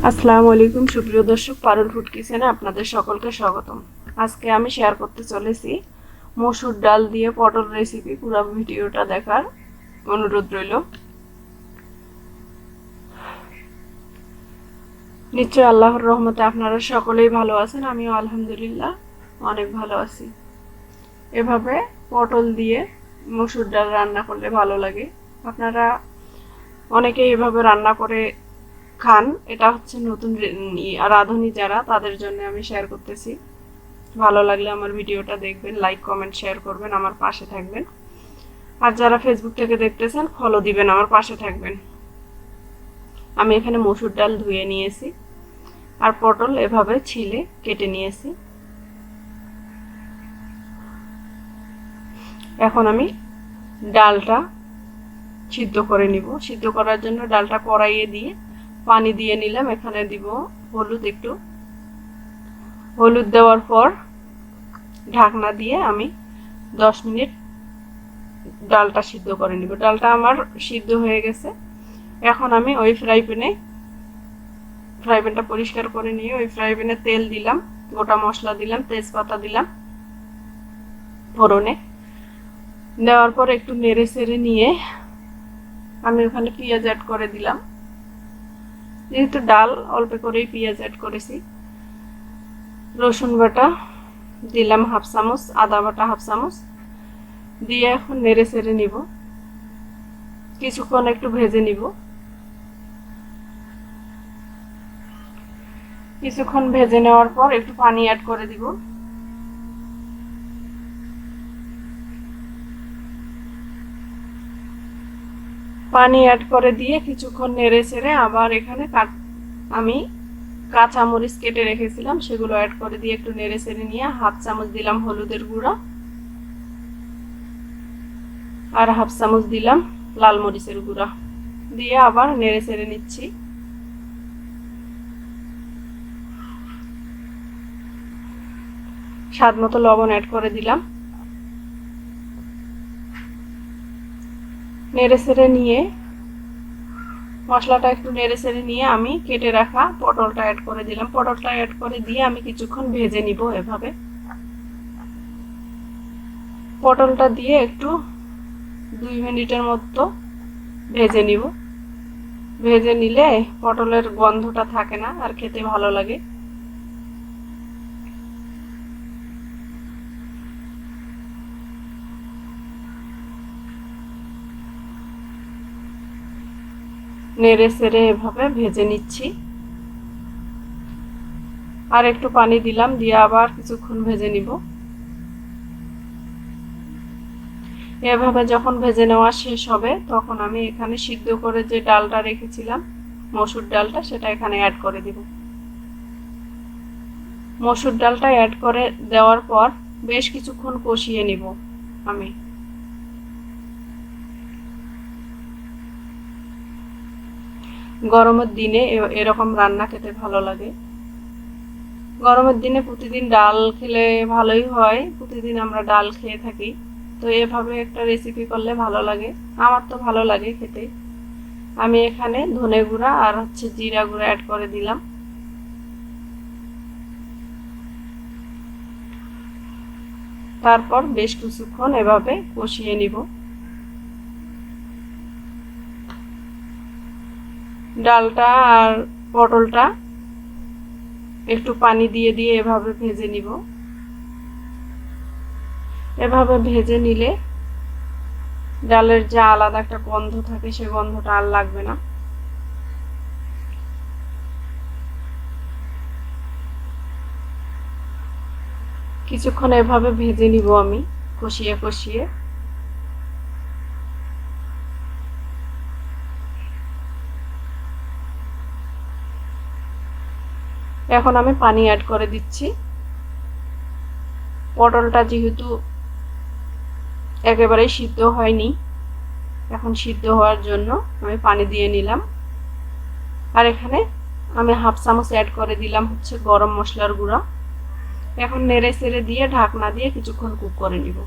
আসসালামু আলাইকুম সুপ্রিয় দর্শক, পারুল ফুড কিচেনে আপনাদের সকলকে স্বাগতম। আজকে আমি শেয়ার করতে চলেছি মসুর ডাল দিয়ে পটল রেসিপি। পুরো ভিডিওটা দেখার অনুরোধ রইল। নিশ্চয় আল্লাহর রহমতে আপনারা সকলেই ভালো আছেন, আমিও আলহামদুলিল্লাহ অনেক ভালো আছি। এভাবে পটল দিয়ে মসুর ডাল রান্না করলে ভালো লাগে। আপনারা অনেকেই এভাবে রান্না করে খান। এটা হচ্ছে নতুন রাঁধুনি যারা, তাদের জন্য আমি শেয়ার করতেছি। ভালো লাগলে আমার ভিডিওটা দেখবেন, লাইক কমেন্ট শেয়ার করবেন, আমার পাশে থাকবেন। আর যারা ফেসবুক থেকে দেখতেছেন ফলো দিবেন, আমার পাশে থাকবেন। আমি এখানে মসুর ডাল ধুয়ে নিয়েছি আর পটল এভাবে ছিলে কেটে নিয়েছি। এখন আমি ডালটা সিদ্ধ করে নিব। সিদ্ধ করার জন্য ডালটা কড়াইয়ে দিয়ে পানি দিয়ে নিলাম। এখানে দিব হলুদ, একটু হলুদ দেওয়ার পর ঢাকনা দিয়ে আমি 10 মিনিট ডালটা সিদ্ধ করে নিব। ডালটা আমার সিদ্ধ হয়ে গেছে। এখন আমি ওই ফ্রাই প্যানটা পরিষ্কার করে নিয়ে ওই ফ্রাই প্যানে তেল দিলাম, গোটা মশলা দিলাম, তেজপাতা দিলাম ফোড়নে। দেওয়ার পর একটু নেড়ে চেড়ে নিয়ে আমি ওখানে পেঁয়াজ অ্যাড করে দিলাম। যেহেতু ডাল অল্প করেই পেঁয়াজ অ্যাড করেছি। রসুন বাটা দিলাম হাফ চামচ, আদা বাটা হাফ চামচ দিয়ে এখন নেড়ে চেড়ে নিব। কিছুক্ষণ একটু ভেজে নিব। কিছুক্ষণ ভেজে নেওয়ার পর একটু পানি অ্যাড করে দিব। পানি অ্যাড করে দিয়ে কিছুক্ষণ নেড়ে চেড়ে আবার এখানে আমি কাঁচা মরিচ কেটে রেখেছিলাম, সেগুলো অ্যাড করে দিয়ে একটু নেড়ে চেড়ে নিয়ে হাফ চামচ দিলাম হলুদের গুঁড়া আর হাফ চামচ দিলাম লাল মরিচের গুঁড়া দিয়ে আবার নেড়ে চেড়ে নিচ্ছি। স্বাদ মতো লবণ অ্যাড করে দিলাম। নেড়ে চেড়ে নিয়ে মশলাটা একটু নেড়ে চেড়ে নিয়ে আমি কেটে রাখা পটলটা অ্যাড করে দিলাম। পটলটা অ্যাড করে দিয়ে আমি কিছুক্ষণ ভেজে নিব। এভাবে পটলটা দিয়ে একটু 2 মিনিটের মতো ভেজে নিব। ভেজে নিলে পটলের গন্ধটা থাকে না আর খেতে ভালো লাগে। নেড়ে চেড়ে এভাবে ভেজে নিচ্ছি। আর একটু পানি দিলাম, দিয়ে আবার কিছুক্ষণ ভেজে নিব। এভাবে যখন ভেজে নেওয়া শেষ হবে তখন আমি এখানে সিদ্ধ করে যে ডালটা রেখেছিলাম, মসুর ডালটা, সেটা এখানে অ্যাড করে দিব। মসুর ডালটা অ্যাড করে দেওয়ার পর বেশ কিছুক্ষণ কষিয়ে নিব। আমি গরমের দিনে এরকম রান্না খেতে ভালো লাগে। গরমের দিনে প্রতিদিন ডাল খেলে ভালোই হয়, প্রতিদিন আমরা ডাল খেয়ে থাকি, তো এভাবে একটা রেসিপি করলে ভালো লাগে। আমার তো ভালো লাগে খেতে। আমি এখানে ধনে গুঁড়া আর জিরা গুঁড়া অ্যাড করে দিলাম। তারপর বেশ কিছুক্ষণ এভাবে কষিয়ে নিব। ডালটা আর পটলটা একটু পানি দিয়ে দিয়ে এভাবে ভেজে নিব। এভাবে ভেজে নিলে ডালের যে আলাদা একটা গন্ধ থাকে সে গন্ধটা আর লাগবে না। কিছুক্ষণ এভাবে ভেজে নিব আমি কষিয়ে কষিয়ে। এখন আমি পানি অ্যাড করে দিচ্ছি। পটলটা যেহেতু একেবারেই সিদ্ধ হয়নি, এখন সিদ্ধ হওয়ার জন্য আমি পানি দিয়ে নিলাম। আর এখানে আমি হাফ চামচ অ্যাড করে দিলাম গরম মশলার গুঁড়া। এখন নেড়ে চেড়ে দিয়ে ঢাকনা দিয়ে কিছুক্ষণ কুক করে নিব।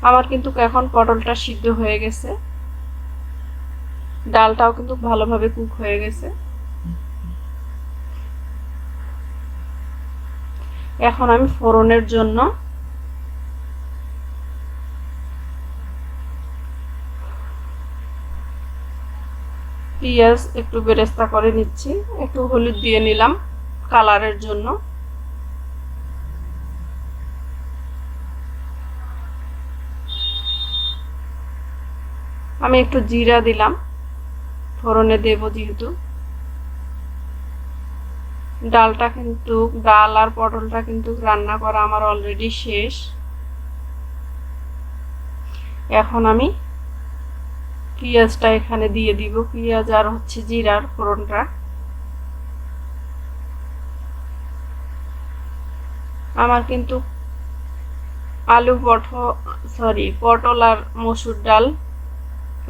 আমার কিন্তু এখন পটলটা সিদ্ধ হয়ে গেছে। ডালটাও কিন্তু ভালোভাবে কুক হয়ে গেছে। এখন আমি ফোড়নের জন্য পেঁয়াজ একটু বেরেস্তা করে নিচ্ছি, একটু হলুদ দিয়ে নিলাম কালারের জন্য। আমি একটু জিরা দিলাম, ফোড়নে দেব যেহেতু। ডাল আর পটলটা কিন্তু রান্না করা আমার অলরেডি শেষ। এখন আমি পেঁয়াজটা এখানে দিয়ে দিব, পেঁয়াজ আর জিরার ফোড়নটা। আমার কিন্তু পটল আর মসুর ডাল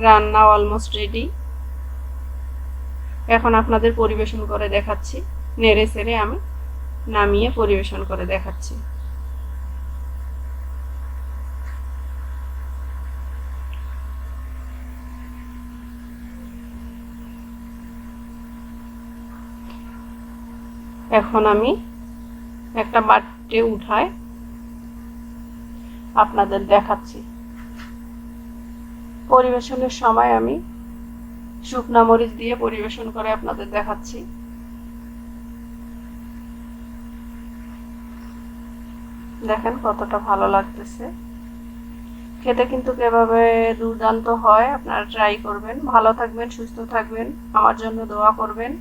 রান্না অলমোস্ট রেডি। এখন আপনাদের পরিবেশন করে দেখাচ্ছি, নেড়ে চেড়ে আমি নামিয়ে পরিবেশন করে দেখাচ্ছি। এখন আমি একটা বাটিতে উঠায় আপনাদের দেখাচ্ছি। পরিবেশনের সময় আমি শুকনা মরিচ দিয়ে পরিবেশন করে আপনাদের দেখাচ্ছি। দেখেন কতটা ভালো লাগতেছে খেতে, কিন্তু এভাবে দুর্দান্ত হয়। আপনারা ট্রাই করবেন। ভালো থাকবেন, সুস্থ থাকবেন, আমার জন্য দোয়া করবেন।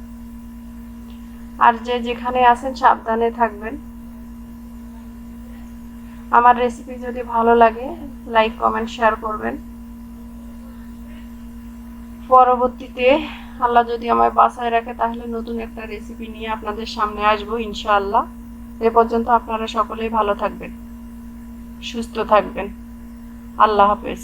আর যে যেখানে আছেন সাবধানে থাকবেন। আমার রেসিপি যদি ভালো লাগে লাইক কমেন্ট শেয়ার করবেন। পরবর্তীতে আল্লাহ যদি আমায় বাঁচায় রাখে তাহলে নতুন একটা রেসিপি নিয়ে আপনাদের সামনে আসবো ইনশাআল্লাহ। এ পর্যন্ত আপনারা সকলেই ভালো থাকবেন, সুস্থ থাকবেন। আল্লাহ হাফেজ।